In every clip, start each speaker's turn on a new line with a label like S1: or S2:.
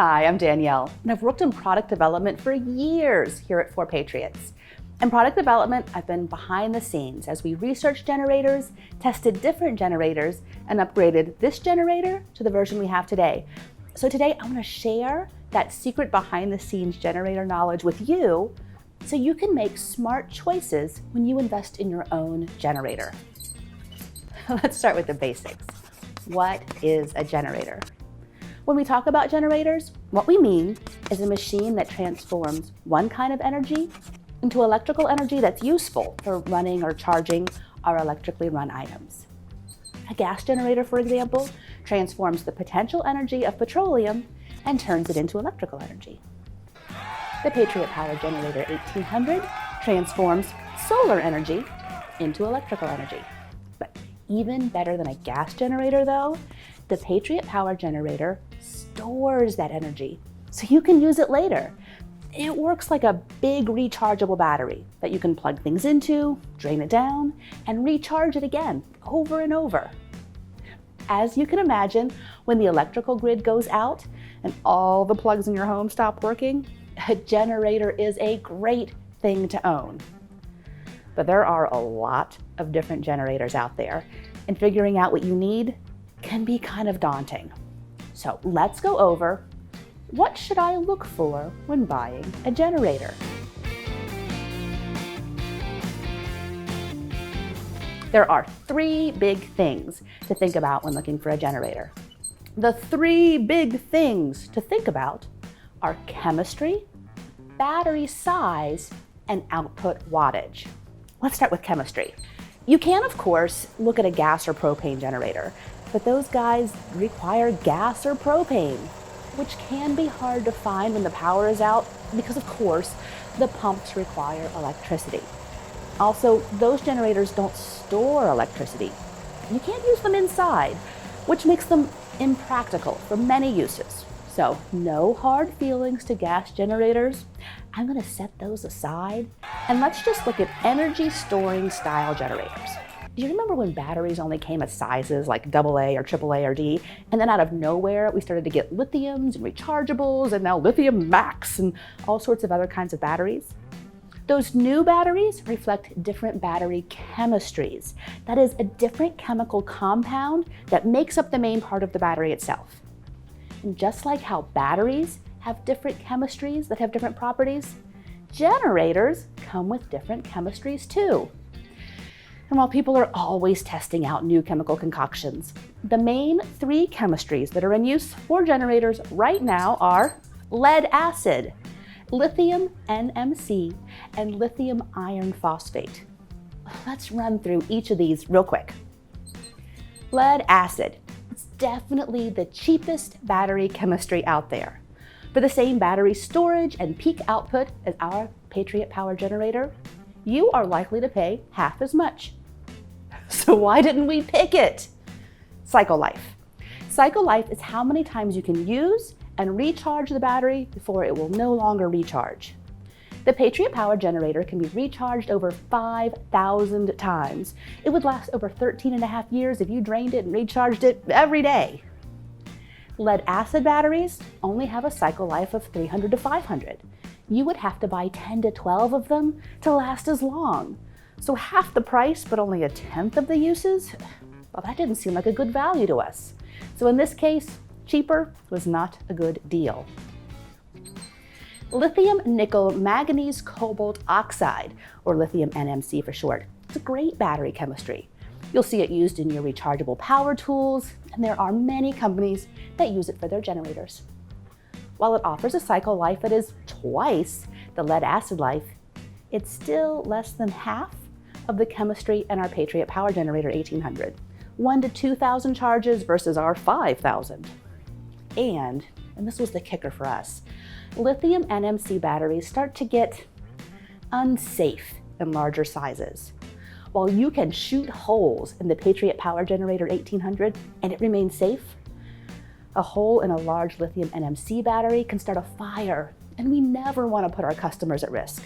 S1: Hi, I'm Danielle, and I've worked in product development for years here at 4Patriots. In product development, I've been behind the scenes as we researched generators, tested different generators, and upgraded this generator to the version we have today. So today I want to share that secret behind the scenes generator knowledge with you so you can make smart choices when you invest in your own generator. Let's start with the basics. What is a generator? When we talk about generators, what we mean is a machine that transforms one kind of energy into electrical energy that's useful for running or charging our electrically run items. A gas generator, for example, transforms the potential energy of petroleum and turns it into electrical energy. The Patriot Power Generator 1800 transforms solar energy into electrical energy. But even better than a gas generator though, the Patriot Power Generator stores that energy so you can use it later. It works like a big rechargeable battery that you can plug things into, drain it down, and recharge it again over and over. As you can imagine, when the electrical grid goes out and all the plugs in your home stop working, a generator is a great thing to own. But there are a lot of different generators out there, and figuring out what you need can be kind of daunting. So let's go over what should I look for when buying a generator. There are three big things to think about when looking for a generator. The three big things to think about are chemistry, battery size, and output wattage. Let's start with chemistry. You can, of course, look at a gas or propane generator, but those guys require gas or propane, which can be hard to find when the power is out because, of course, the pumps require electricity. Also, those generators don't store electricity. You can't use them inside, which makes them impractical for many uses. So, no hard feelings to gas generators. I'm going to set those aside, and let's just look at energy storing style generators. Do you remember when batteries only came as sizes like AA or AAA or D, and then out of nowhere we started to get lithiums and rechargeables and now lithium max and all sorts of other kinds of batteries? Those new batteries reflect different battery chemistries. That is a different chemical compound that makes up the main part of the battery itself. And just like how batteries have different chemistries that have different properties, generators come with different chemistries too. And while people are always testing out new chemical concoctions, the main three chemistries that are in use for generators right now are lead acid, lithium NMC, and lithium iron phosphate. Let's run through each of these real quick. Lead acid. It's definitely the cheapest battery chemistry out there. For the same battery storage and peak output as our Patriot Power Generator, you are likely to pay half as much. So why didn't we pick it? Cycle life. Cycle life is how many times you can use and recharge the battery before it will no longer recharge. The Patriot Power Generator can be recharged over 5,000 times. It would last over 13.5 years if you drained it and recharged it every day. Lead acid batteries only have a cycle life of 300 to 500. You would have to buy 10 to 12 of them to last as long. So half the price, but only 1/10 of the uses? Well, that didn't seem like a good value to us. So in this case, cheaper was not a good deal. Lithium nickel manganese cobalt oxide, or lithium NMC for short. It's a great battery chemistry. You'll see it used in your rechargeable power tools, and there are many companies that use it for their generators. While it offers a cycle life that is twice the lead acid life, it's still less than half of the chemistry in our Patriot Power Generator 1800. 1,000 to 2,000 charges versus our 5,000. And this was the kicker for us, lithium NMC batteries start to get unsafe in larger sizes. While you can shoot holes in the Patriot Power Generator 1800 and it remains safe, a hole in a large lithium NMC battery can start a fire, and we never want to put our customers at risk.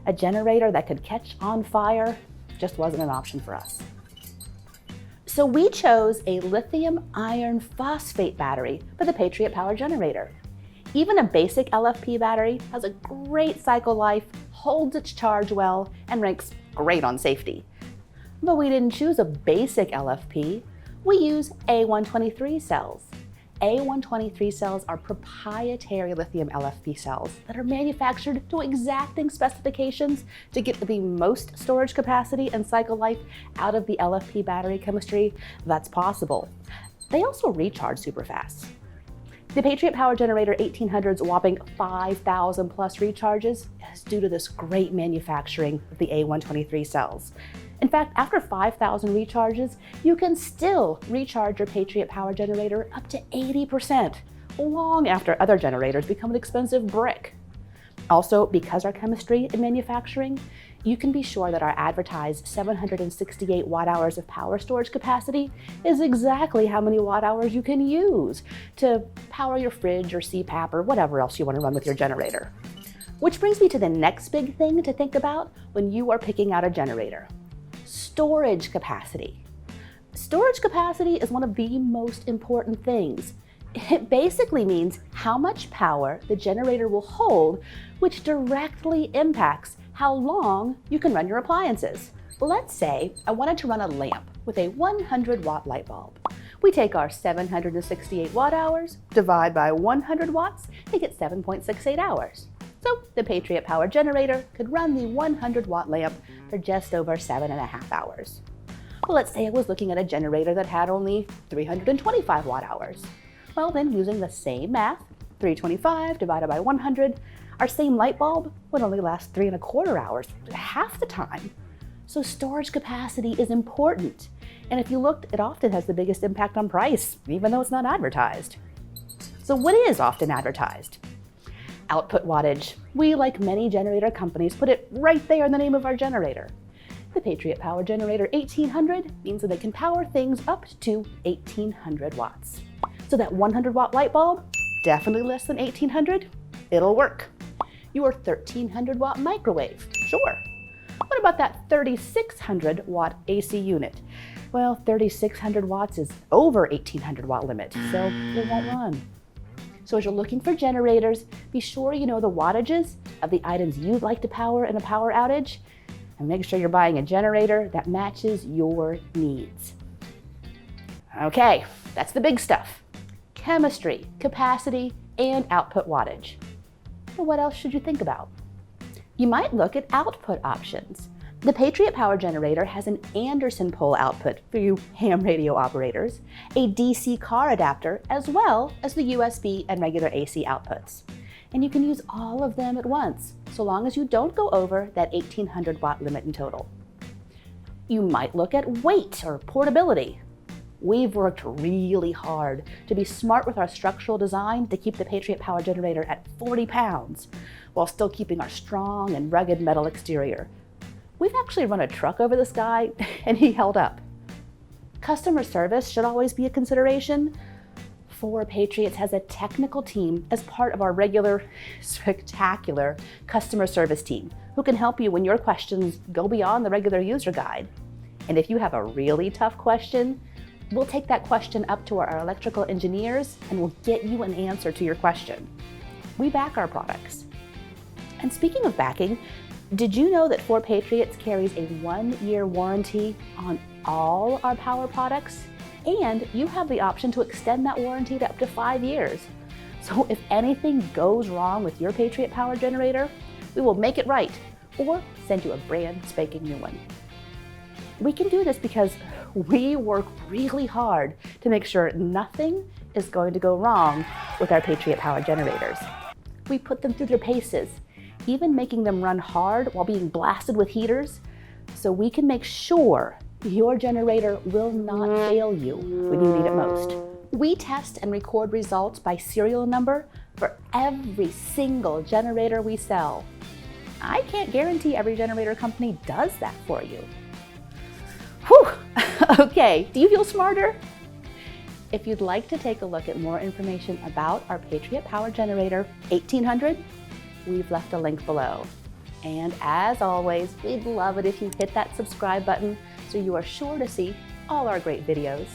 S1: A generator that could catch on fire just wasn't an option for us. So we chose a lithium iron phosphate battery for the Patriot Power Generator. Even a basic LFP battery has a great cycle life, holds its charge well, and ranks great on safety. But we didn't choose a basic LFP, we use A123 cells. A123 cells are proprietary lithium LFP cells that are manufactured to exacting specifications to get the most storage capacity and cycle life out of the LFP battery chemistry that's possible. They also recharge super fast. The Patriot Power Generator 1800's whopping 5,000 plus recharges is due to this great manufacturing of the A123 cells. In fact, after 5,000 recharges, you can still recharge your Patriot Power Generator up to 80%, long after other generators become an expensive brick. Also, because our chemistry and manufacturing, you can be sure that our advertised 768 watt-hours of power storage capacity is exactly how many watt-hours you can use to power your fridge or CPAP or whatever else you want to run with your generator. Which brings me to the next big thing to think about when you are picking out a generator. Storage capacity. Storage capacity is one of the most important things. It basically means how much power the generator will hold, which directly impacts how long you can run your appliances. Let's say I wanted to run a lamp with a 100-watt light bulb. We take our 768 watt-hours, divide by 100 watts, to get 7.68 hours. So the Patriot Power Generator could run the 100-watt lamp for just over 7.5 hours. Well, let's say I was looking at a generator that had only 325 watt-hours. Well, then using the same math, 325 divided by 100, our same light bulb would only last 3.25 hours, half the time. So storage capacity is important. And if you looked, it often has the biggest impact on price, even though it's not advertised. So what is often advertised? Output wattage. We, like many generator companies, put it right there in the name of our generator. The Patriot Power Generator 1800 means that it can power things up to 1800 watts. So that 100-watt light bulb, definitely less than 1800, it'll work. Your 1300-watt microwave, sure. What about that 3600-watt AC unit? Well, 3600 watts is over 1800-watt limit, so it won't run. So as you're looking for generators, be sure you know the wattages of the items you'd like to power in a power outage, and make sure you're buying a generator that matches your needs. Okay, that's the big stuff. Chemistry, capacity, and output wattage. But what else should you think about? You might look at output options. The Patriot Power Generator has an Anderson pole output for you ham radio operators, a DC car adapter, as well as the USB and regular AC outputs. And you can use all of them at once, so long as you don't go over that 1800-watt limit in total. You might look at weight or portability. We've worked really hard to be smart with our structural design to keep the Patriot Power Generator at 40 pounds, while still keeping our strong and rugged metal exterior. We've actually run a truck over this guy, and he held up. Customer service should always be a consideration. 4 Patriots has a technical team as part of our regular, spectacular customer service team who can help you when your questions go beyond the regular user guide. And if you have a really tough question, we'll take that question up to our electrical engineers and we'll get you an answer to your question. We back our products. And speaking of backing, did you know that 4 Patriots carries a 1-year warranty on all our power products? And you have the option to extend that warranty to up to 5 years. So if anything goes wrong with your Patriot Power Generator, we will make it right or send you a brand spanking new one. We can do this because we work really hard to make sure nothing is going to go wrong with our Patriot Power Generators. We put them through their paces, even making them run hard while being blasted with heaters, so we can make sure your generator will not fail you when you need it most. We test and record results by serial number for every single generator we sell. I can't guarantee every generator company does that for you. Whew! Okay, do you feel smarter? If you'd like to take a look at more information about our Patriot Power Generator 1800, we've left a link below. And as always, we'd love it if you hit that subscribe button so you are sure to see all our great videos.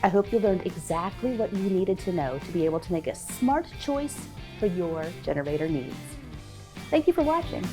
S1: I hope you learned exactly what you needed to know to be able to make a smart choice for your generator needs. Thank you for watching.